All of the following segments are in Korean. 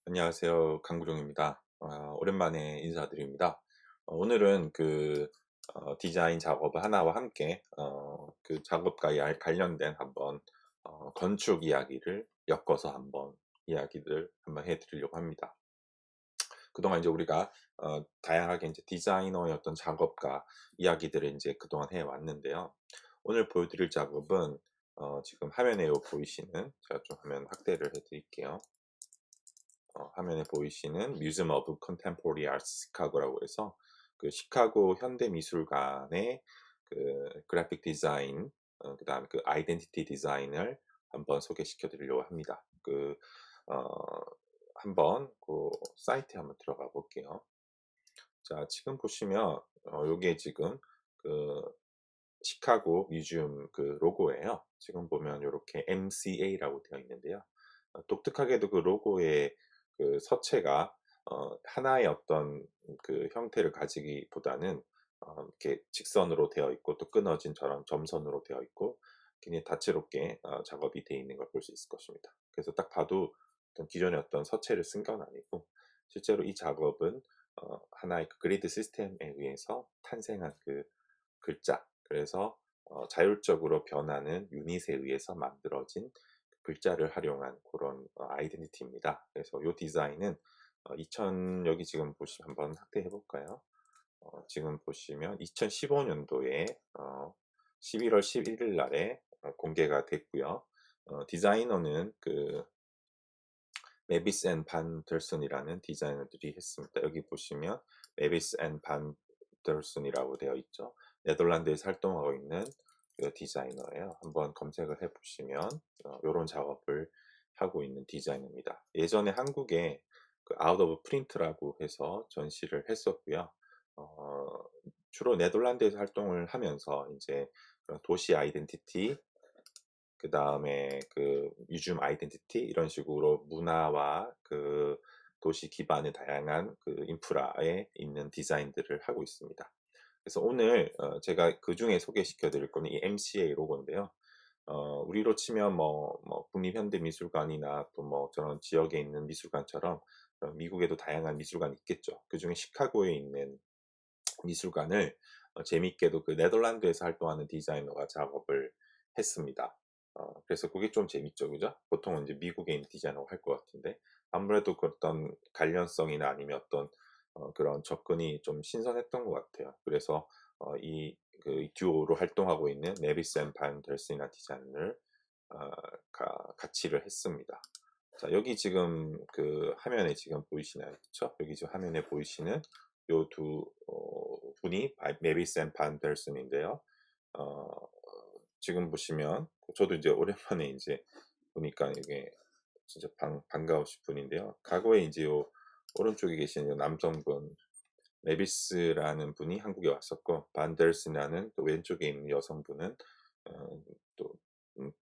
안녕하세요. 강구룡입니다. 오랜만에 인사드립니다. 오늘은 디자인 작업 하나와 함께 그 작업과 관련된 한번 건축 이야기를 엮어서 한번 이야기를 한번 해드리려고 합니다. 그동안 이제 우리가 다양하게 이제 디자이너의 어떤 작업과 이야기들을 이제 그동안 해왔는데요. 오늘 보여드릴 작업은 지금 화면에 보이시는, 제가 좀 화면 확대를 해드릴게요. 화면에 보이시는 Museum of Contemporary Arts 시카고라고 해서 그 시카고 현대미술관의 그 그래픽 디자인, 그다음에 그 아이덴티티 디자인을 한번 소개시켜 드리려고 합니다. 어, 한번 그 사이트에 한번 들어가 볼게요. 자, 지금 보시면 요게 지금 그 시카고 뮤지엄 그 로고예요. 지금 보면 이렇게 MCA라고 되어 있는데요. 독특하게도 그 로고의 그 서체가 하나의 어떤 그 형태를 가지기보다는 이렇게 직선으로 되어 있고 또 끊어진 저런 점선으로 되어 있고 굉장히 다채롭게 작업이 되어 있는 걸 볼 수 있을 것입니다. 그래서 딱 봐도 어떤 기존의 어떤 서체를 쓴 건 아니고 실제로 이 작업은 하나의 그 그리드 시스템에 의해서 탄생한 그 글자, 그래서 자율적으로 변하는 유닛에 의해서 만들어진 글자를 활용한 그런 아이덴티티입니다. 그래서 이 디자인은 여기 지금 보시면 한번 확대해 볼까요? 지금 보시면 2015년도에 11월 11일 날에 공개가 됐고요. 디자이너는 그 메비스 앤 반델슨이라는 디자이너들이 했습니다. 여기 보시면 메비스 앤 반델슨이라고 되어 있죠. 네덜란드에서 활동하고 있는 그 디자이너예요. 한번 검색을 해보시면 이런 작업을 하고 있는 디자이너입니다. 예전에 한국에 그 아웃 오브 프린트라고 해서 전시를 했었고요. 어, 주로 네덜란드에서 활동을 하면서 이제 그런 도시 아이덴티티, 그 다음에 그 뮤지엄 아이덴티티 이런 식으로 문화와 그 도시 기반의 다양한 그 인프라에 있는 디자인들을 하고 있습니다. 그래서 오늘 제가 그 중에 소개시켜 드릴 거는 이 MCA 로고인데요. 우리로 치면 국립현대미술관이나 또 뭐 저런 지역에 있는 미술관처럼 미국에도 다양한 미술관이 있겠죠. 그 중에 시카고에 있는 미술관을 재밌게도 그 네덜란드에서 활동하는 디자이너가 작업을 했습니다. 그래서 그게 좀 재밌죠, 그죠? 보통은 이제 미국에 있는 디자이너가 할 것 같은데 아무래도 그 어떤 관련성이나 아니면 어떤 그런 접근이 좀 신선했던 것 같아요. 그래서 이 그 듀오로 활동하고 있는 네비스 앤 반 델슨이나 디자인을 같이를 했습니다. 자, 여기 지금 그 화면에 지금 보이시나요? 그쵸? 여기 지금 화면에 보이시는 요 두 분이 메비스 앤 반델슨인데요. 어, 지금 보시면 저도 이제 오랜만에 이제 보니까 이게 진짜 반가우신 분인데요. 과거에 이제 요 오른쪽에 계신 요 남성분 메비스라는 분이 한국에 왔었고 반델슨이라는 또 왼쪽에 있는 여성분은 또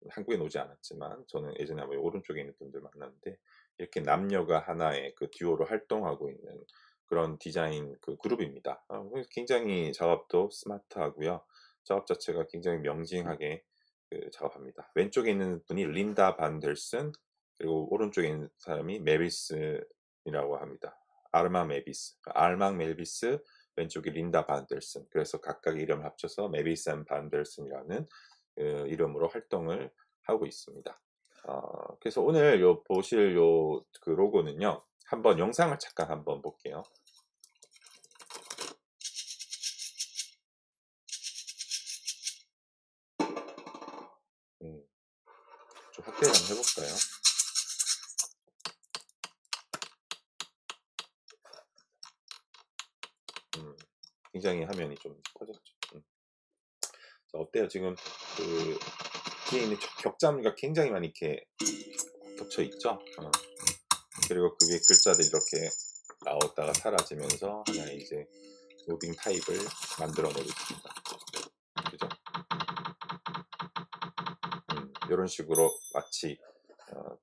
한국에 오지 않았지만 저는 예전에 한번 오른쪽에 있는 분들 만났는데 이렇게 남녀가 하나의 그 듀오로 활동하고 있는 그런 디자인 그 그룹입니다. 굉장히 작업도 스마트하고요. 작업 자체가 굉장히 명징하게 그 작업합니다. 왼쪽에 있는 분이 린다 반델슨, 그리고 오른쪽에 있는 사람이 메비스이라고 합니다. 아르마 메비스, 알망 멜비스, 왼쪽이 린다 반델슨. 그래서 각각의 이름을 합쳐서 메비스 앤 반델슨이라는 그 이름으로 활동을 하고 있습니다. 그래서 오늘 요 보실 요 그 로고는요. 한번 영상을 잠깐 한번 볼게요. 음, 좀 확대 한번 해볼까요? 굉장히 화면이 좀 커졌죠. 자, 어때요? 지금 그 뒤에 있는 격자무가 굉장히 많이 이렇게 겹쳐 있죠. 그리고 그 위에 글자들이 이렇게 나왔다가 사라지면서 하나의 이제 무빙 타입을 만들어내고 있습니다. 그죠? 이런 식으로 마치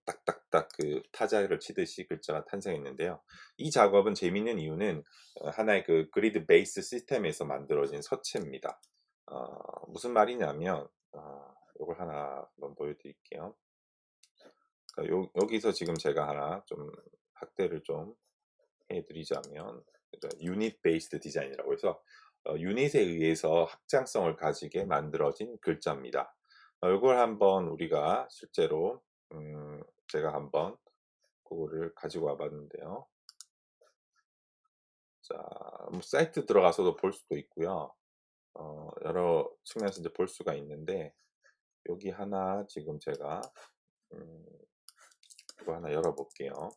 딱딱딱 그 타자를 치듯이 글자가 탄생했는데요. 이 작업은 재밌는 이유는 하나의 그 그리드 베이스 시스템에서 만들어진 서체입니다. 무슨 말이냐면 이걸 하나 한번 보여드릴게요. 그러니까 여기서 지금 제가 하나 좀 확대를 좀 해드리자면 유닛 베이스드 디자인이라고 해서 유닛에 의해서 확장성을 가지게 만들어진 글자입니다. 이걸 한번 우리가 실제로 제가 한번 그거를 가지고 와봤는데요. 자, 뭐 사이트 들어가서도 볼 수도 있고요. 여러 측면에서 이제 볼 수가 있는데 여기 하나 지금 제가 이거 하나 열어볼게요.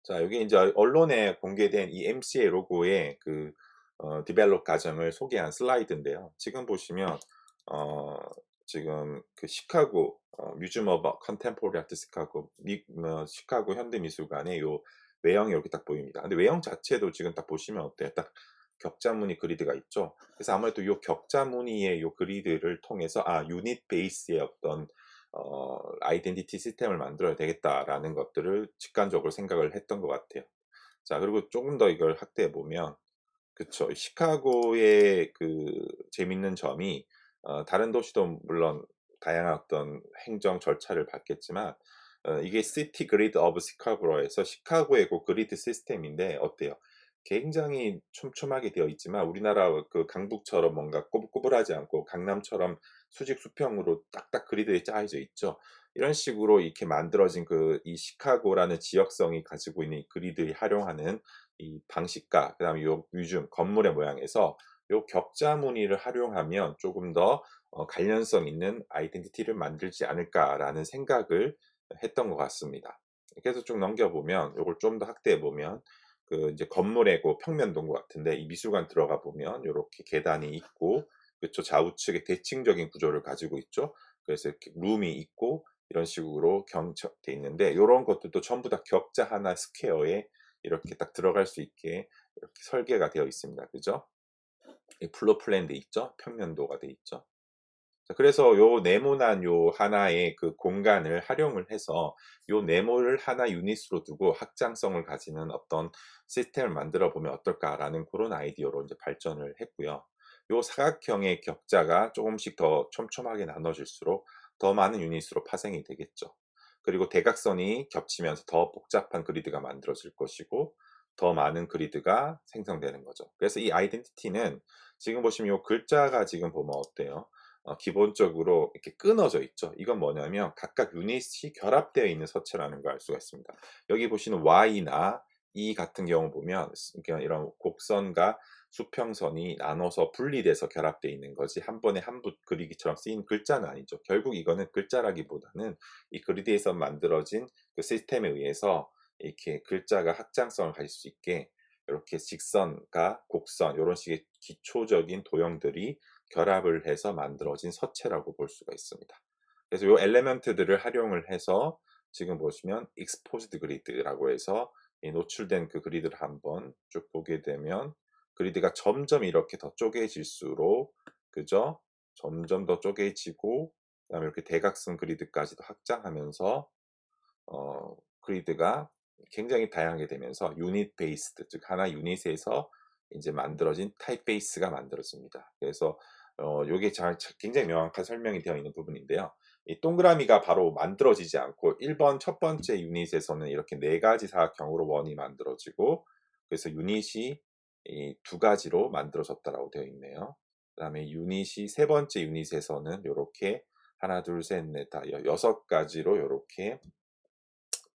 자, 여기 이제 언론에 공개된 이 MCA 로고의 그 디벨롭 과정을 소개한 슬라이드인데요. 지금 보시면 지금 그 시카고 뮤지엄 오브 컨템포러리 아트 시카고 시카고 현대미술관의 요 외형이 이렇게 딱 보입니다. 근데 외형 자체도 지금 딱 보시면 어때요? 딱 격자무늬 그리드가 있죠. 그래서 아무래도 요 격자무늬의 요 그리드를 통해서 유닛 베이스의 어떤 아이덴티티 시스템을 만들어야 되겠다라는 것들을 직관적으로 생각을 했던 것 같아요. 자, 그리고 조금 더 이걸 확대해 보면, 그쵸, 시카고의 그 재밌는 점이 다른 도시도 물론 다양한 어떤 행정 절차를 밟겠지만 이게 시티 그리드 오브 시카고로 해서 시카고의 그 그리드 시스템인데 어때요? 굉장히 촘촘하게 되어 있지만 우리나라 그 강북처럼 뭔가 꼬불꼬불하지 않고 강남처럼 수직 수평으로 딱딱 그리드에 짜여져 있죠. 이런 식으로 이렇게 만들어진 그 이 시카고라는 지역성이 가지고 있는 이 그리드를 활용하는 이 방식과 그다음에 요 뮤즘 건물의 모양에서 요 격자 무늬를 활용하면 조금 더 관련성 있는 아이덴티티를 만들지 않을까라는 생각을 했던 것 같습니다. 그래서 쭉 넘겨보면 요걸 좀 더 확대해 보면 그 이제 건물의 그 평면도인 것 같은데 이 미술관 들어가 보면 요렇게 계단이 있고 그쵸, 좌우측에 대칭적인 구조를 가지고 있죠. 그래서 이렇게 룸이 있고 이런 식으로 경첩돼 있는데 요런 것들도 전부 다 격자 하나 스퀘어에 이렇게 딱 들어갈 수 있게 이렇게 설계가 되어 있습니다. 그죠? 이 플로 플랜 돼 있죠? 평면도가 돼 있죠? 자, 그래서 요 네모난 요 하나의 그 공간을 활용을 해서 요 네모를 하나 유닛으로 두고 확장성을 가지는 어떤 시스템을 만들어 보면 어떨까라는 그런 아이디어로 이제 발전을 했고요. 요 사각형의 격자가 조금씩 더 촘촘하게 나눠질수록 더 많은 유닛으로 파생이 되겠죠. 그리고 대각선이 겹치면서 더 복잡한 그리드가 만들어질 것이고 더 많은 그리드가 생성되는 거죠. 그래서 이 아이덴티티는 지금 보시면 요 글자가 지금 보면 어때요? 기본적으로 이렇게 끊어져 있죠. 이건 뭐냐면 각각 유닛이 결합되어 있는 서체라는 걸 알 수가 있습니다. 여기 보시는 Y나 E 같은 경우 보면 그러니까 이런 곡선과 수평선이 나눠서 분리돼서 결합되어 있는 거지 한 번에 한 붓 그리기처럼 쓰인 글자는 아니죠. 결국 이거는 글자라기보다는 이 그리드에서 만들어진 그 시스템에 의해서 이렇게 글자가 확장성을 가질 수 있게 이렇게 직선과 곡선 이런 식의 기초적인 도형들이 결합을 해서 만들어진 서체라고 볼 수가 있습니다. 그래서 이 엘리멘트들을 활용을 해서 지금 보시면 exposed grid라고 해서 이 노출된 그 그리드를 한번 쭉 보게 되면 그리드가 점점 이렇게 더 쪼개질수록 그죠? 점점 더 쪼개지고 그다음에 이렇게 대각선 그리드까지도 확장하면서 그리드가 굉장히 다양하게 되면서 유닛 베이스드 즉 하나 유닛에서 이제 만들어진 타입 베이스가 만들어집니다. 그래서 요게 굉장히 명확한 설명이 되어 있는 부분인데요. 이 동그라미가 바로 만들어지지 않고 1번 첫 번째 유닛에서는 이렇게 네 가지 사각형으로 원이 만들어지고 그래서 유닛이 이 두 가지로 만들어졌다라고 되어 있네요. 그다음에 유닛이 세 번째 유닛에서는 요렇게 하나 둘 셋 넷 다 여섯 가지로 요렇게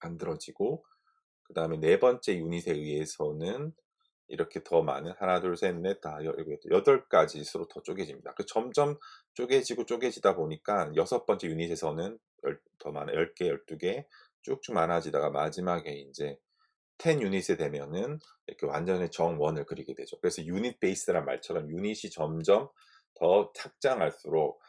만들어지고 그다음에 네 번째 유닛에 의해서는 이렇게 더 많은 하나 둘 셋 넷 다 여덟 가지수로 더 쪼개집니다. 그 점점 쪼개지고 쪼개지다 보니까 여섯 번째 유닛에서는 더 많은 10개, 12개 쭉쭉 많아지다가 마지막에 인제 10 유닛이 되면은 이렇게 완전히 정원을 그리게 되죠. 그래서 유닛 베이스란 말처럼 유닛이 점점 더 확장할수록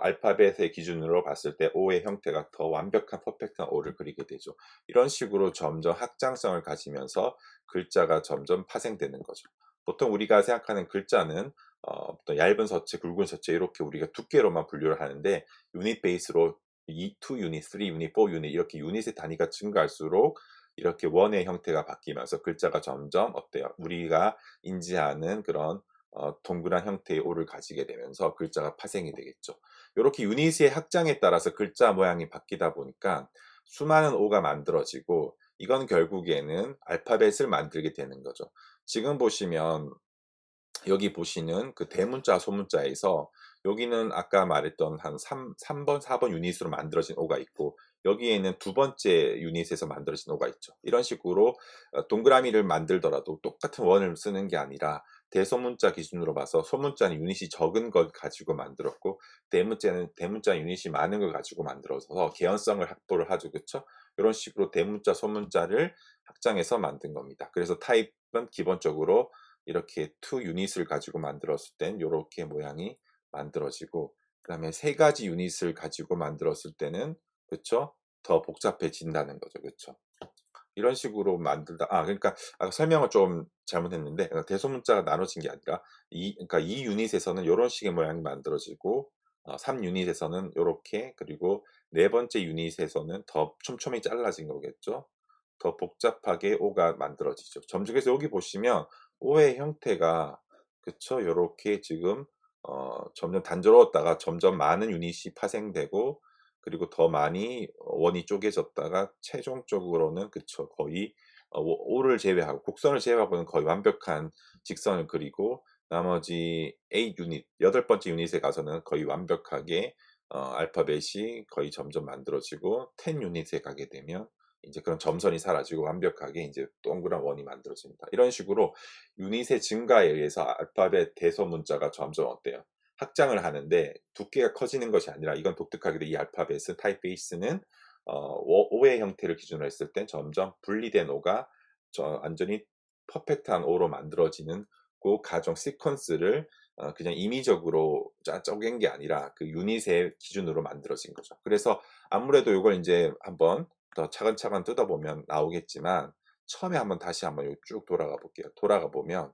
알파벳의 기준으로 봤을 때 O의 형태가 더 완벽한 퍼펙트한 O를 그리게 되죠. 이런 식으로 점점 확장성을 가지면서 글자가 점점 파생되는 거죠. 보통 우리가 생각하는 글자는 어떤 얇은 서체, 굵은 서체 이렇게 우리가 두께로만 분류를 하는데 유닛 베이스로 2 유닛, 3 유닛, 4 유닛 이렇게 유닛의 단위가 증가할수록 이렇게 원의 형태가 바뀌면서 글자가 점점 어때요? 우리가 인지하는 그런 동그란 형태의 오를 가지게 되면서 글자가 파생이 되겠죠. 요렇게 유닛의 확장에 따라서 글자 모양이 바뀌다 보니까 수많은 O가 만들어지고 이건 결국에는 알파벳을 만들게 되는 거죠. 지금 보시면 여기 보시는 그 대문자 소문자에서 여기는 아까 말했던 한 3번 4번 유닛으로 만들어진 O가 있고 여기에는 두 번째 유닛에서 만들어진 O가 있죠. 이런 식으로 동그라미를 만들더라도 똑같은 원을 쓰는 게 아니라 대소문자 기준으로 봐서 소문자는 유닛이 적은 걸 가지고 만들었고 대문자는 대문자 유닛이 많은 걸 가지고 만들어서 개연성을 확보를 하죠. 그쵸? 이런 식으로 대문자 소문자를 확장해서 만든 겁니다. 그래서 타입은 기본적으로 이렇게 2 유닛을 가지고 만들었을 땐 요렇게 모양이 만들어지고 그다음에 3 가지 유닛을 가지고 만들었을 때는 그쵸? 더 복잡해진다는 거죠. 그쵸? 이런 식으로 만들다 그러니까 설명을 좀 잘못했는데 대소문자가 나눠진 게 아니라 그러니까 2 유닛에서는 요런 식의 모양이 만들어지고 3 유닛에서는 요렇게 그리고 네 번째 유닛에서는 더 촘촘히 잘라진 거겠죠. 더 복잡하게 O가 만들어지죠. 그래서 여기 보시면 O의 형태가 그쵸? 요렇게 지금 점점 단조로웠다가 점점 많은 유닛이 파생되고 그리고 더 많이 원이 쪼개졌다가 최종적으로는 그쵸. 거의 O를 제외하고 곡선을 제외하고는 거의 완벽한 직선을 그리고 나머지 8 유닛 8번째 유닛에 가서는 거의 완벽하게 알파벳이 거의 점점 만들어지고 10 유닛에 가게 되면 이제 그런 점선이 사라지고 완벽하게 이제 동그란 원이 만들어집니다. 이런 식으로 유닛의 증가에 의해서 알파벳 대소문자가 점점 어때요? 확장을 하는데 두께가 커지는 것이 아니라 이건 독특하게도 이 알파벳은 타입베이스는 5의 형태를 기준으로 했을 땐 점점 분리된 O가 완전히 퍼펙트한 O로 만들어지는 그 과정 시퀀스를 그냥 임의적으로 쪼갠 게 아니라 그 유닛의 기준으로 만들어진 거죠. 그래서 아무래도 요걸 인제 한번 더 차근차근 뜯어보면 나오겠지만 처음에 한번 다시 한번 쭉 돌아가 볼게요. 돌아가 보면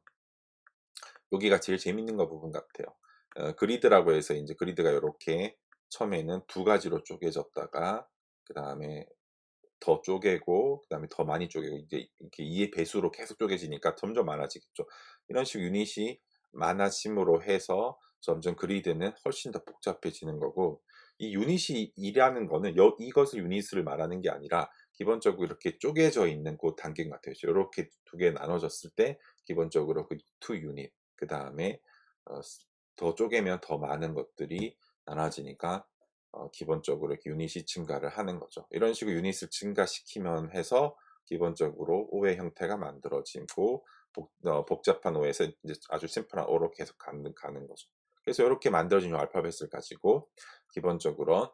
여기가 제일 재밌는 거 부분 같아요. 그리드라고 해서 인제 그리드가 요렇게 처음에는 두 가지로 쪼개졌다가 그다음에 더 쪼개고 그다음에 더 많이 쪼개고 이제 이렇게 2의 배수로 계속 쪼개지니까 점점 많아지겠죠. 이런 식으로 유닛이 많아짐으로 해서 점점 그리드는 훨씬 더 복잡해지는 거고 이 유닛이 이라는 거는 이것을 유닛을 말하는 게 아니라 기본적으로 이렇게 쪼개져 있는 그 단계인 것 같아요. 요렇게 두 개 나눠졌을 때 기본적으로 그 2 유닛 그다음에 어 더 쪼개면 더 많은 것들이 나눠지니까 기본적으로 이렇게 유닛이 증가를 하는 거죠. 이런 식으로 유닛을 증가시키면 해서 기본적으로 O의 형태가 만들어지고 복잡한 O에서 이제 아주 심플한 O로 계속 가는 거죠. 그래서 요렇게 만들어진 요 알파벳을 가지고 기본적으로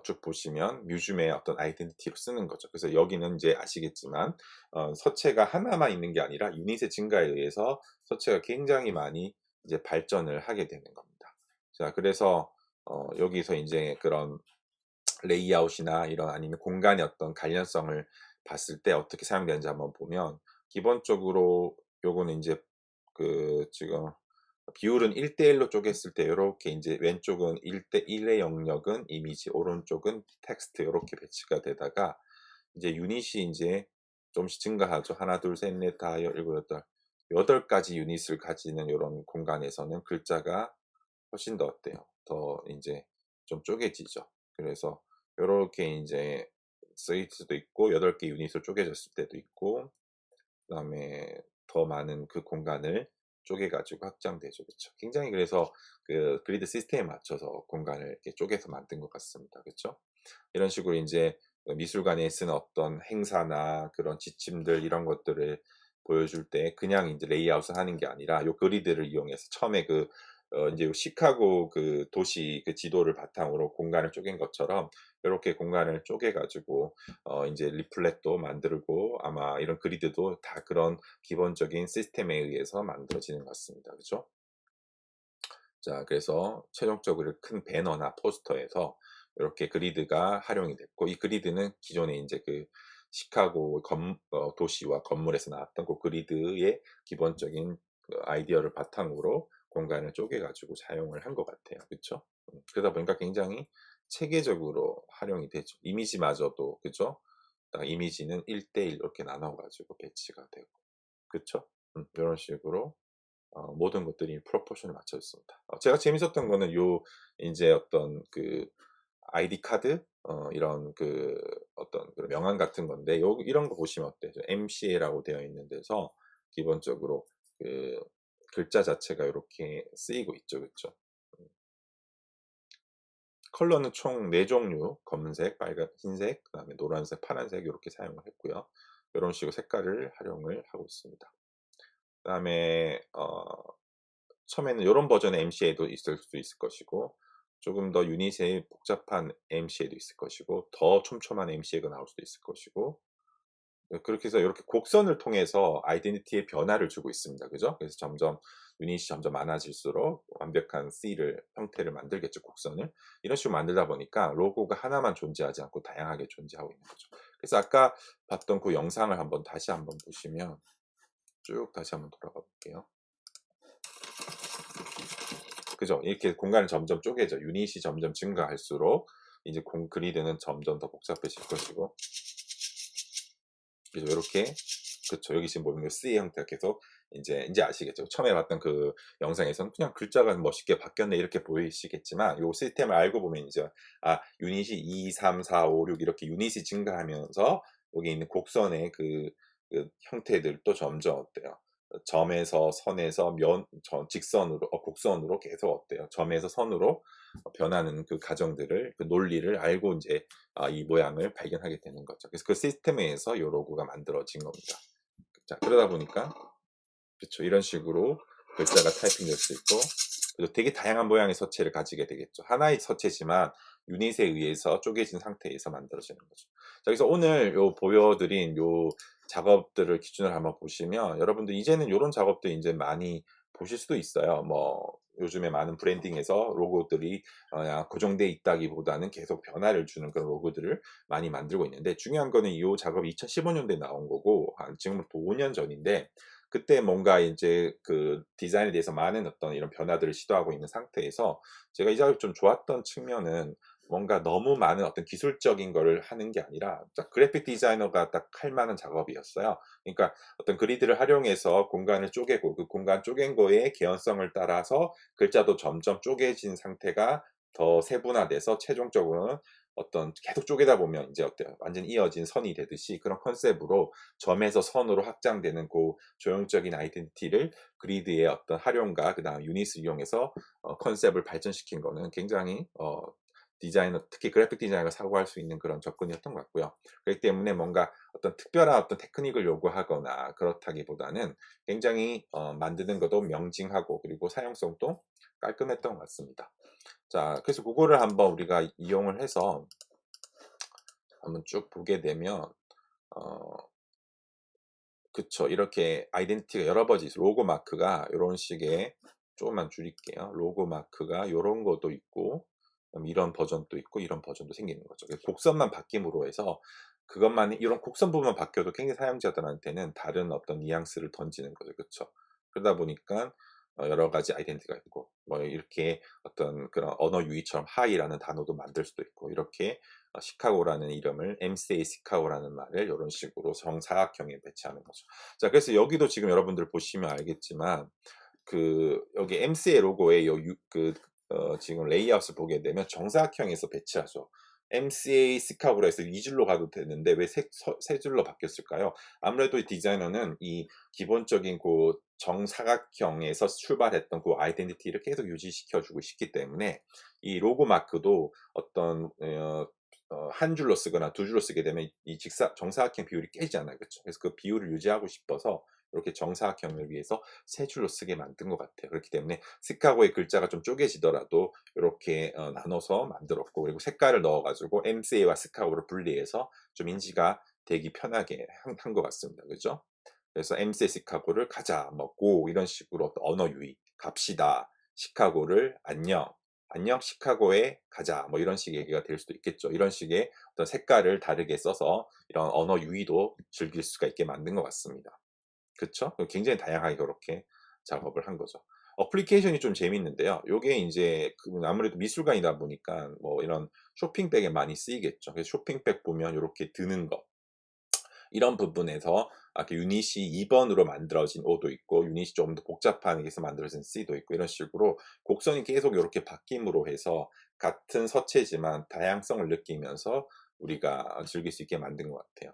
쭉 보시면 뮤즘의 어떤 아이덴티티로 쓰는 거죠. 그래서 여기는 이제 아시겠지만 서체가 하나만 있는 게 아니라 유닛의 증가에 의해서 서체가 굉장히 많이 이제 발전을 하게 되는 겁니다. 자 그래서 여기서 인제 그런 레이아웃이나 이런 아니면 공간의 어떤 관련성을 봤을 때 어떻게 사용되는지 한번 보면 기본적으로 요거는 인제 지금 비율은 1대 1로 쪼갰을 때 요렇게 인제 왼쪽은 1대 1의 영역은 이미지 오른쪽은 텍스트 요렇게 배치가 되다가 이제 유닛이 인제 좀씩 증가하죠. 하나 둘 셋 넷 다 여 일곱 여덟 8가지 유닛을 가지는 요런 공간에서는 글자가 훨씬 더 어때요? 더 인제 좀 쪼개지죠. 그래서 요렇게 인제 쓰일 수도 있고 8개 유닛으로 쪼개졌을 때도 있고 그다음에 더 많은 그 공간을 쪼개 가지고 확장되죠. 그쵸. 굉장히 그래서 그 그리드 시스템에 맞춰서 공간을 이렇게 쪼개서 만든 것 같습니다. 그쵸. 이런 식으로 인제 미술관에 쓰는 어떤 행사나 그런 지침들 이런 것들을 보여줄 때 그냥 인제 레이아웃을 하는 게 아니라 요 그리드를 이용해서 처음에 인제 요 시카고 그 도시 그 지도를 바탕으로 공간을 쪼갠 것처럼 요렇게 공간을 쪼개 가지고 인제 리플렛도 만들고 아마 이런 그리드도 다 그런 기본적인 시스템에 의해서 만들어지는 것 같습니다. 그죠? 자 그래서 최종적으로 큰 배너나 포스터에서 이렇게 그리드가 활용이 됐고 이 그리드는 기존에 인제 그 시카고 도시와 건물에서 나왔던 그 그리드의 기본적인 아이디어를 바탕으로 공간을 쪼개 가지고 사용을 한 것 같아요. 그쵸? 그러다 보니까 굉장히 체계적으로 활용이 되죠. 이미지마저도 그죠? 이미지는 1대1 이렇게 나눠 가지고 배치가 되고 그쵸? 요런 식으로 모든 것들이 프로포션을 맞춰 있습니다. 제가 재밌었던 거는 요 인제 어떤 그 아이디 카드 이런 어떤 그런 명함 같은 건데 이런 거 보시면 어때요? MCA라고 되어 있는 데서 기본적으로 그 글자 자체가 요렇게 쓰이고 있죠. 그쵸? 음. 컬러는 총 4 종류 검은색, 빨간 흰색, 그다음에 노란색, 파란색 요렇게 사용을 했고요. 요런 식으로 색깔을 활용을 하고 있습니다. 그다음에 처음에는 요런 버전의 MCA도 있을 수 있을 것이고 조금 더 유닛의 복잡한 MCA도 있을 것이고 더 촘촘한 MCA가 나올 수도 있을 것이고 그렇게 해서 요렇게 곡선을 통해서 아이덴티티에 변화를 주고 있습니다. 그죠? 그래서 점점 유닛이 점점 많아질수록 완벽한 C를 형태를 만들겠죠, 곡선을. 이런 식으로 만들다 보니까 로고가 하나만 존재하지 않고 다양하게 존재하고 있는 거죠. 그래서 아까 봤던 그 영상을 한번 다시 한번 보시면 쭉 다시 한번 돌아가 볼게요. 그죠? 이렇게 공간이 점점 쪼개져 유닛이 점점 증가할수록 이제 그리드는 점점 더 복잡해질 것이고 그래서 요렇게 그쵸. 여기 지금 보면 C 형태가 계속 인제 아시겠죠? 처음에 봤던 그 영상에서는 그냥 글자가 멋있게 바뀌었네 이렇게 보이시겠지만 요 시스템을 알고 보면 이제 유닛이 2, 3, 4, 5, 6 이렇게 유닛이 증가하면서 여기 있는 곡선의 형태들도 점점 어때요? 점에서 선에서 직선으로 곡선으로 계속 어때요? 점에서 선으로 변하는 그 과정들을 그 논리를 알고 인제 이 모양을 발견하게 되는 거죠. 그래서 그 시스템에서 요 로고가 만들어진 겁니다. 자 그러다 보니까 그쵸. 이런 식으로 글자가 타이핑될 수 있고 그리고 되게 다양한 모양의 서체를 가지게 되겠죠. 하나의 서체지만 유닛에 의해서 쪼개진 상태에서 만들어지는 거죠. 자 그래서 오늘 요 보여드린 요 작업들을 기준으로 한번 보시면 여러분들 이제는 요런 작업들 인제 많이 보실 수도 있어요. 뭐 요즘에 많은 브랜딩에서 로고들이 그냥 고정돼 있다기보다는 계속 변화를 주는 그런 로고들을 많이 만들고 있는데 중요한 거는 요 작업이 2015년도에 나온 거고 지금으로부터 5년 전인데 그때 뭔가 인제 그 디자인에 대해서 많은 어떤 이런 변화들을 시도하고 있는 상태에서 제가 이 작업이 좀 좋았던 측면은 뭔가 너무 많은 어떤 기술적인 거를 하는 게 아니라 딱 그래픽 디자이너가 딱 할 만한 작업이었어요. 그러니까 어떤 그리드를 활용해서 공간을 쪼개고 그 공간 쪼갠 거에 개연성을 따라서 글자도 점점 쪼개진 상태가 더 세분화돼서 최종적으로는 어떤 계속 쪼개다 보면 인제 어때요? 완전히 이어진 선이 되듯이 그런 컨셉으로 점에서 선으로 확장되는 조형적인 아이덴티티를 그리드의 어떤 활용과 그다음에 유닛을 이용해서 컨셉을 발전시킨 거는 굉장히 디자이너 특히 그래픽 디자이너가 사고할 수 있는 그런 접근이었던 것 같고요. 그렇기 때문에 뭔가 어떤 특별한 어떤 테크닉을 요구하거나 그렇다기보다는 굉장히 만드는 것도 명징하고 그리고 사용성도 깔끔했던 것 같습니다. 자 그래서 고거를 한번 우리가 이용을 해서 한번 쭉 보게 되면 어 그쵸. 이렇게 아이덴티티가 여러 가지 있어요. 로고 마크가 요런 식의 조금만 줄일게요. 로고 마크가 요런 것도 있고 그다음에 이런 버전도 있고 이런 버전도 생기는 거죠. 그래서 곡선만 바뀜으로 해서 그것만 이런 곡선 부분만 바뀌어도 굉장히 사용자들한테는 다른 어떤 뉘앙스를 던지는 거죠. 그쵸. 그러다 보니까 여러 가지 아이덴티티가 있고 뭐 이렇게 어떤 그런 언어 유희처럼 하이라는 단어도 만들 수도 있고 이렇게 시카고라는 이름을 MCA 시카고라는 말을 요런 식으로 정사각형에 배치하는 거죠. 자 그래서 여기도 지금 여러분들 보시면 알겠지만 여기 MCA 로고의 지금 레이아웃을 보게 되면 정사각형에서 배치하죠. MCA 시카고로 해서 2줄로 가도 되는데 왜 세 줄로 바뀌었을까요? 아무래도 이 디자이너는 이 기본적인 정사각형에서 출발했던 아이덴티티를 계속 유지시켜 주고 싶기 때문에 이 로고 마크도 어떤 한 줄로 쓰거나 두 줄로 쓰게 되면 이 정사각형 비율이 깨지잖아요. 그쵸? 그래서 그 비율을 유지하고 싶어서 이렇게 정사각형을 위해서 세 줄로 쓰게 만든 것 같아요. 그렇기 때문에 시카고의 글자가 좀 쪼개지더라도 요렇게 나눠서 만들었고 그리고 색깔을 넣어 가지고 MCA와 시카고를 분리해서 좀 인지가 되기 편하게 한 것 같습니다. 그죠? 그래서 MCA 시카고를 가자, 뭐 고 이런 식으로 어떤 언어 유희, 갑시다, 시카고를 안녕, 안녕 시카고에 가자, 뭐 이런 식의 얘기가 될 수도 있겠죠. 이런 식의 어떤 색깔을 다르게 써서 이런 언어 유희도 즐길 수가 있게 만든 것 같습니다. 그쵸? 굉장히 다양하게 그렇게 작업을 한 거죠. 어플리케이션이 좀 재밌는데요. 요게 인제 아무래도 미술관이다 보니까 뭐 이런 쇼핑백에 많이 쓰이겠죠. 그래서 쇼핑백 보면 요렇게 드는 거 이런 부분에서 그 유닛이 2번으로 만들어진 O도 있고 유닛이 조금 더 복잡한 게서 만들어진 C도 있고 이런 식으로 곡선이 계속 이렇게 바뀜으로 해서 같은 서체지만 다양성을 느끼면서 우리가 즐길 수 있게 만든 것 같아요.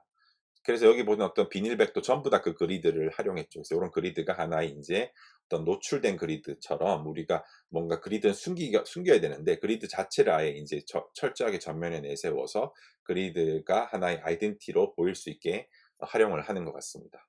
그래서 여기 보는 어떤 비닐백도 전부 다 그 그리드를 활용했죠. 그래서 요런 그리드가 하나의 인제 어떤 노출된 그리드처럼 우리가 뭔가 그리드는 숨겨야 되는데 그리드 자체를 아예 인제 철저하게 전면에 내세워서 그리드가 하나의 아이덴티티로 보일 수 있게 활용을 하는 것 같습니다.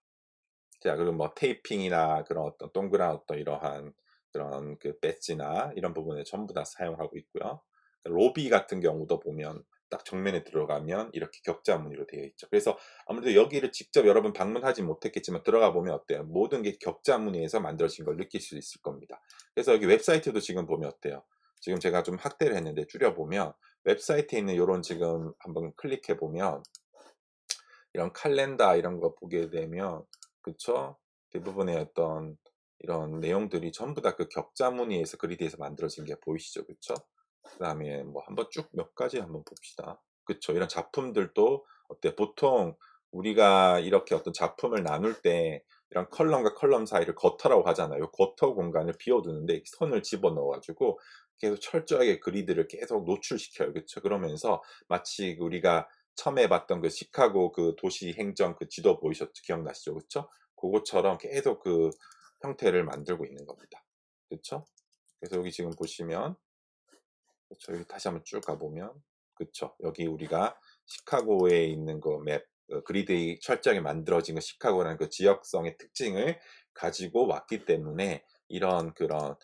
자, 그리고 뭐 테이핑이나 그런 어떤 동그란 어떤 이러한 그런 그 배지나 이런 부분을 전부 다 사용하고 있고요. 로비 같은 경우도 보면 딱 정면에 들어가면 이렇게 격자 무늬로 되어 있죠. 그래서 아무래도 여기를 직접 여러분 방문하지 못했겠지만 들어가 보면 어때요? 모든 게 격자 무늬에서 만들어진 걸 느낄 수 있을 겁니다. 그래서 여기 웹사이트도 지금 보면 어때요? 지금 제가 좀 확대를 했는데 줄여 보면 웹사이트에 있는 요런 지금 한번 클릭해 보면 이런 칼렌더 이런 거 보게 되면 그쵸? 대부분의 어떤 이런 내용들이 전부 다 그 격자 무늬에서 그리드에서 만들어진 게 보이시죠? 그쵸? 그다음에 뭐 한번 쭉 몇 가지 한번 봅시다. 그쵸? 이런 작품들도 어때 보통 우리가 이렇게 어떤 작품을 나눌 때 이런 컬럼과 컬럼 사이를 거터라고 하잖아요. 거터 공간을 비워두는데 선을 집어넣어 가지고 계속 철저하게 그리드를 계속 노출시켜요. 그쵸? 그러면서 마치 우리가 처음에 봤던 그 시카고 그 도시 행정 그 지도 보이셨죠? 기억나시죠? 그쵸? 고거처럼 계속 그 형태를 만들고 있는 겁니다. 그쵸? 그래서 여기 지금 보시면 그쵸. 여기 다시 한번 쭉 가보면 그쵸. 여기 우리가 시카고에 있는 그 맵, 그리드에 철저하게 만들어진 그 시카고라는 그 지역성의 특징을 가지고 왔기 때문에 이런 그런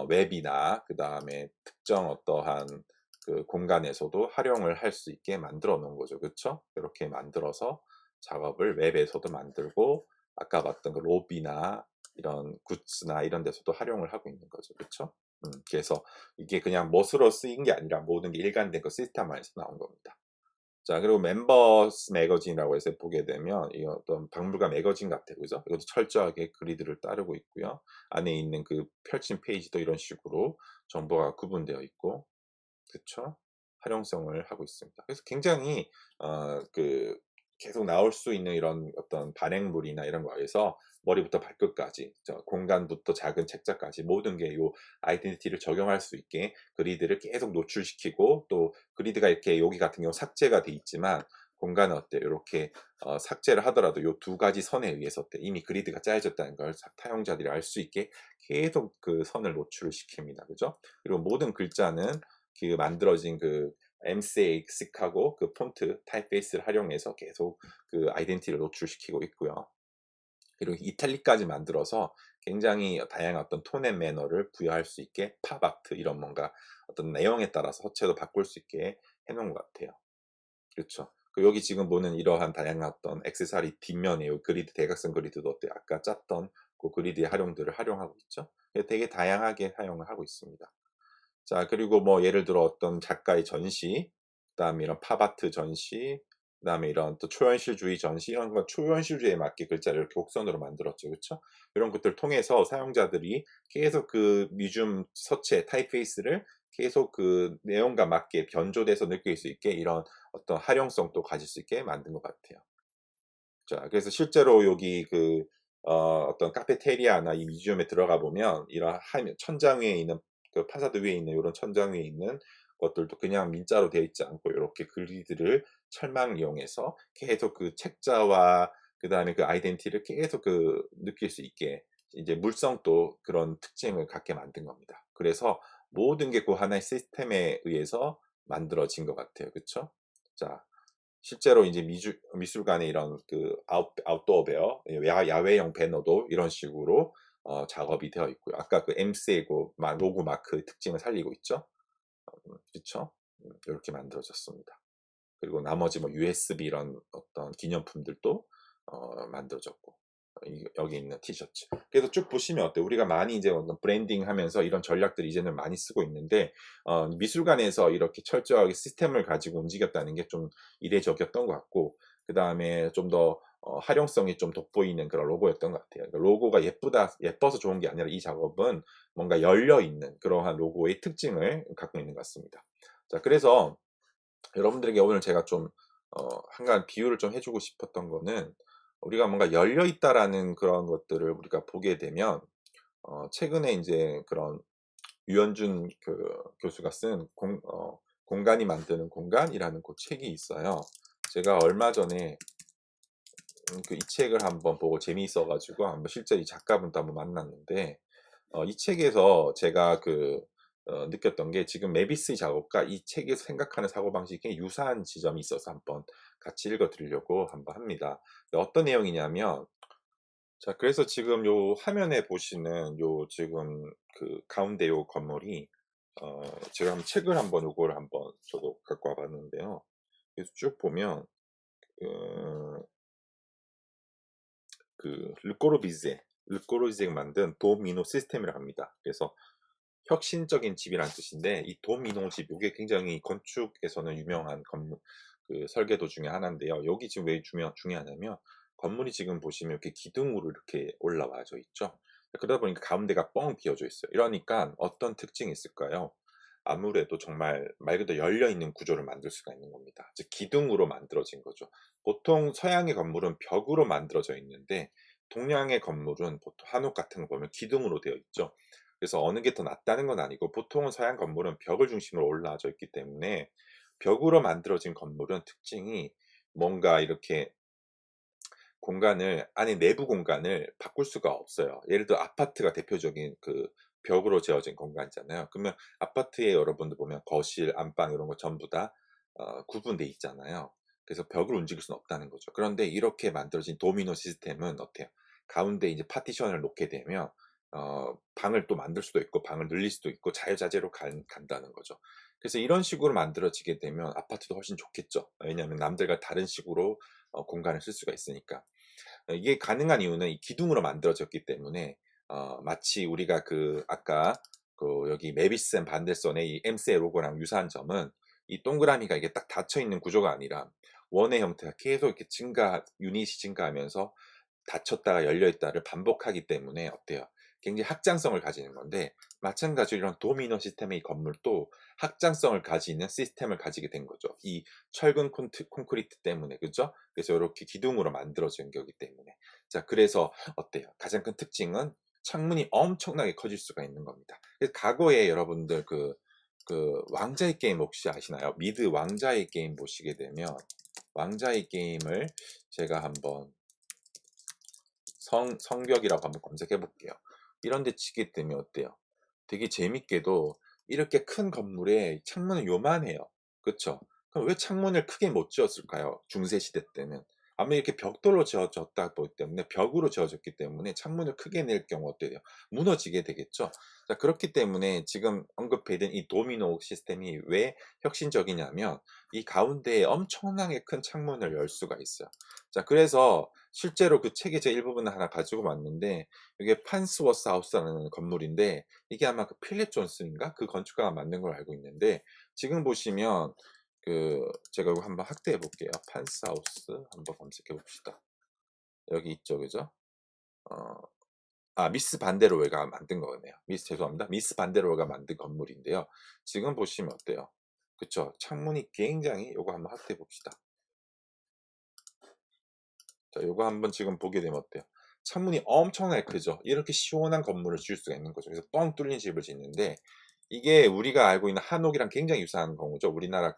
웹이나 그 다음에 특정 어떠한 그 공간에서도 활용을 할 수 있게 만들어 놓은 거죠. 그쵸? 이렇게 만들어서 작업을 웹에서도 만들고 아까 봤던 그 로비나 이런 굿즈나 이런 데서도 활용을 하고 있는 거죠. 그쵸? 그래서 이게 그냥 멋으로 쓰인 게 아니라 모든 게 일관된 그 시스템 안에서 나온 겁니다. 자, 그리고 멤버스 매거진이라고 해서 보게 되면 이 어떤 박물관 매거진 같아요. 그죠? 이것도 철저하게 그리드를 따르고 있고요. 안에 있는 그 펼친 페이지도 이런 식으로 정보가 구분되어 있고 그쵸? 활용성을 하고 있습니다. 그래서 굉장히 그 계속 나올 수 있는 이런 어떤 발행물이나 이런 거에서 머리부터 발끝까지 공간부터 작은 책자까지 모든 게 요 아이덴티티를 적용할 수 있게 그리드를 계속 노출시키고 또 그리드가 이렇게 여기 같은 경우 삭제가 돼 있지만 공간은 어때요? 요렇게 삭제를 하더라도 요 두 가지 선에 의해서 어때요? 이미 그리드가 짜여졌다는 걸 사용자들이 알 수 있게 계속 그 선을 노출을 시킵니다. 그죠? 그리고 모든 글자는 그 만들어진 그 MCAX하고 그 폰트 타입베이스를 활용해서 계속 그 아이덴티티를 노출시키고 있고요. 그리고 이탈릭까지 만들어서 굉장히 다양한 어떤 톤 앤 매너를 부여할 수 있게 팝아트 이런 뭔가 어떤 내용에 따라서 서체도 바꿀 수 있게 해 놓은 것 같아요. 그렇죠. 여기 지금 보는 이러한 다양한 어떤 액세서리 뒷면에 요 그리드 대각선 그리드도 어때요? 아까 짰던 그 그리드의 활용들을 활용하고 있죠. 되게 다양하게 사용을 하고 있습니다. 자, 그리고 뭐 예를 들어 어떤 작가의 전시, 그다음에 이런 팝아트 전시, 그다음에 이런 또 초현실주의 전시 이런 거 초현실주의에 맞게 글자를 이렇게 곡선으로 만들었죠. 그쵸? 이런 것들을 통해서 사용자들이 계속 그 미줌 서체 타입페이스를 계속 그 내용과 맞게 변조돼서 느낄 수 있게 이런 어떤 활용성도 가질 수 있게 만든 것 같아요. 자, 그래서 실제로 여기 그 어떤 카페테리아나 이 뮤지엄에 들어가 보면 이런 천장 위에 있는 그 파사드 위에 있는 요런 천장 위에 있는 것들도 그냥 민자로 되어 있지 않고 요렇게 그리드를 철망 이용해서 계속 그 책자와 그다음에 그 아이덴티티를 계속 그 느낄 수 있게 이제 물성도 그런 특징을 갖게 만든 겁니다. 그래서 모든 게 그 하나의 시스템에 의해서 만들어진 것 같아요. 그쵸? 자, 실제로 이제 미술관에 이런 그 아웃도어 베어 야외용 배너도 이런 식으로 작업이 되어 있고요. 아까 그 M스의 그 로고 마크의 특징을 살리고 있죠. 그쵸? 요렇게 만들어졌습니다. 그리고 나머지 뭐 USB 이런 어떤 기념품들도 만들어졌고 여기 있는 티셔츠. 그래서 쭉 보시면 어때요? 우리가 많이 이제 어떤 브랜딩하면서 이런 전략들 이제는 많이 쓰고 있는데 미술관에서 이렇게 철저하게 시스템을 가지고 움직였다는 게 좀 이례적이었던 것 같고 그다음에 좀 더 활용성이 좀 돋보이는 그런 로고였던 것 같아요. 그러니까 로고가 예뻐서 좋은 게 아니라 이 작업은 뭔가 열려 있는 그러한 로고의 특징을 갖고 있는 것 같습니다. 자, 그래서 여러분들에게 오늘 제가 좀 한간 비유를 좀 해 주고 싶었던 거는 우리가 뭔가 열려 있다라는 그런 것들을 우리가 보게 되면 최근에 인제 그런 유현준 교수가 쓴 공간이 만드는 공간이라는 그 책이 있어요. 제가 얼마 전에 이 책을 한번 보고 재미있어 가지고 한번 실제 이 작가분도 한번 만났는데 이 책에서 제가 느꼈던 게 지금 메비스의 작업과 이 책에서 생각하는 사고방식이 굉장히 유사한 지점이 있어서 한번 같이 읽어 드리려고 한번 합니다. 어떤 내용이냐면 자 그래서 지금 요 화면에 보시는 요 지금 가운데 요 건물이 제가 한번 책을 한번 요거를 한번 저도 갖고 와 봤는데요. 그래서 쭉 보면 그 르꼬르비제가 만든 도미노 시스템이라고 합니다. 그래서 혁신적인 집이라는 뜻인데 이 도미노 집 요게 굉장히 건축에서는 유명한 건물 설계도 중에 하나인데요. 여기 지금 왜 중요하냐면 건물이 지금 보시면 이렇게 기둥으로 이렇게 올라와져 있죠. 그러다 보니까 가운데가 뻥 비어져 있어요. 이러니까 어떤 특징이 있을까요? 아무래도 정말 말 그대로 열려 있는 구조를 만들 수가 있는 겁니다. 즉 기둥으로 만들어진 거죠. 보통 서양의 건물은 벽으로 만들어져 있는데 동양의 건물은 보통 한옥 같은 거 보면 기둥으로 되어 있죠. 그래서 어느 게 더 낫다는 건 아니고 보통은 서양 건물은 벽을 중심으로 올라와져 있기 때문에 벽으로 만들어진 건물은 특징이 뭔가 이렇게 공간을 안에 내부 공간을 바꿀 수가 없어요. 예를 들어 아파트가 대표적인 벽으로 지어진 공간이잖아요. 그러면 아파트에 여러분들 보면 거실, 안방 이런 거 전부 다 구분돼 있잖아요. 그래서 벽을 움직일 수는 없다는 거죠. 그런데 이렇게 만들어진 도미노 시스템은 어때요? 가운데 이제 파티션을 놓게 되면 방을 또 만들 수도 있고 방을 늘릴 수도 있고 자유자재로 간다는 거죠. 그래서 이런 식으로 만들어지게 되면 아파트도 훨씬 좋겠죠. 왜냐하면 남들과 다른 식으로 공간을 쓸 수가 있으니까. 이게 가능한 이유는 이 기둥으로 만들어졌기 때문에 마치 우리가 아까 여기 메비스 앤 반델선의 이 M스의 로고랑 유사한 점은 이 동그라미가 이게 딱 닫혀 있는 구조가 아니라 원의 형태가 계속 이렇게 유닛이 증가하면서 닫혔다가 열려 있다를 반복하기 때문에 어때요? 굉장히 확장성을 가지는 건데 마찬가지로 이런 도미노 시스템의 이 건물도 확장성을 가지는 시스템을 가지게 된 거죠. 이 철근 콘크리트 때문에 그죠? 그래서 요렇게 기둥으로 만들어진 거기 때문에. 자 그래서 어때요? 가장 큰 특징은 창문이 엄청나게 커질 수가 있는 겁니다. 그래서 과거에 여러분들 왕자의 게임 혹시 아시나요? 미드 왕자의 게임 보시게 되면 왕자의 게임을 제가 한번 성벽이라고 한번 검색해 볼게요. 이런 데 치게 되면 어때요? 되게 재밌게도 이렇게 큰 건물에 창문은 요만해요. 그쵸? 그럼 왜 창문을 크게 못 지었을까요? 중세 시대 때는. 아마 이렇게 벽돌로 지어졌다 보기 때문에 벽으로 지어졌기 때문에 창문을 크게 낼 경우 어때요? 무너지게 되겠죠? 자, 그렇기 때문에 지금 언급해 둔 이 도미노 시스템이 왜 혁신적이냐면 이 가운데에 엄청나게 큰 창문을 열 수가 있어요. 자, 그래서 실제로 그 책의 제 일부분을 하나 가지고 왔는데 이게 판스워스 하우스라는 건물인데 이게 아마 필립 존슨인가? 그 건축가가 만든 걸로 알고 있는데 지금 보시면 제가 이거 한번 확대해 볼게요. 판스하우스 한번 검색해 봅시다. 여기 있죠. 그죠? 어 미스 반데로웨가 만든 거네요. 죄송합니다. 미스 반데로웨가 만든 건물인데요. 지금 보시면 어때요? 그쵸? 창문이 굉장히 요거 한번 확대해 봅시다. 자 요거 한번 지금 보게 되면 어때요? 창문이 엄청나게 크죠. 이렇게 시원한 건물을 지을 수가 있는 거죠. 그래서 뻥 뚫린 집을 짓는데 이게 우리가 알고 있는 한옥이랑 굉장히 유사한 경우죠. 우리나라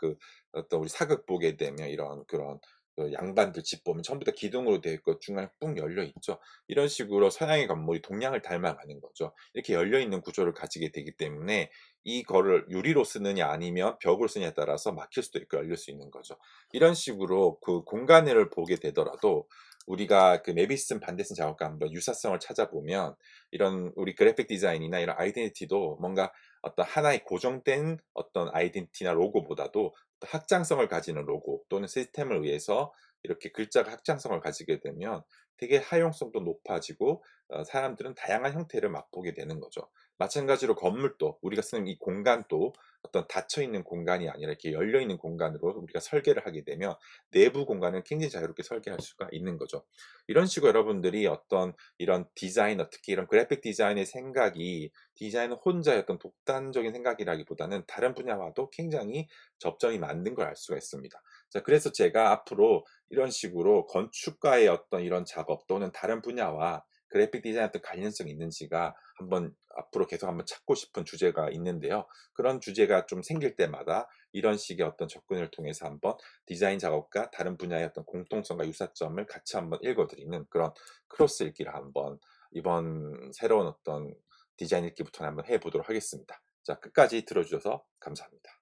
어떤 우리 사극 보게 되면 이런 그런 양반들 집 보면 전부 다 기둥으로 되어 있고 중간에 뿡 열려 있죠. 이런 식으로 서양의 건물이 동양을 닮아가는 거죠. 이렇게 열려 있는 구조를 가지게 되기 때문에 이거를 유리로 쓰느냐 아니면 벽으로 쓰느냐에 따라서 막힐 수도 있고 열릴 수 있는 거죠. 이런 식으로 그 공간을 보게 되더라도 우리가 메비슨 반데슨 작업과 한번 유사성을 찾아보면 이런 우리 그래픽 디자인이나 이런 아이덴티티도 뭔가 어떤 하나의 고정된 어떤 아이덴티티나 로고보다도 확장성을 가지는 로고 또는 시스템을 의해서 이렇게 글자가 확장성을 가지게 되면 되게 활용성도 높아지고 사람들은 다양한 형태를 맛보게 되는 거죠. 마찬가지로 건물도 우리가 쓰는 이 공간도 어떤 닫혀 있는 공간이 아니라 이렇게 열려 있는 공간으로 우리가 설계를 하게 되면 내부 공간은 굉장히 자유롭게 설계할 수가 있는 거죠. 이런 식으로 여러분들이 어떤 이런 디자이너, 특히 이런 그래픽 디자인의 생각이 디자이너 혼자의 어떤 독단적인 생각이라기보다는 다른 분야와도 굉장히 접점이 맞는 걸 알 수가 있습니다. 자, 그래서 제가 앞으로 이런 식으로 건축가의 어떤 이런 작업 또는 다른 분야와 그래픽 디자인 어떤 관련성이 있는지가 한번 앞으로 계속 한번 찾고 싶은 주제가 있는데요. 그런 주제가 좀 생길 때마다 이런 식의 어떤 접근을 통해서 한번 디자인 작업과 다른 분야의 어떤 공통성과 유사점을 같이 한번 읽어드리는 그런 크로스 읽기를 한번 이번 새로운 어떤 디자인 읽기부터 한번 해 보도록 하겠습니다. 자, 끝까지 들어주셔서 감사합니다.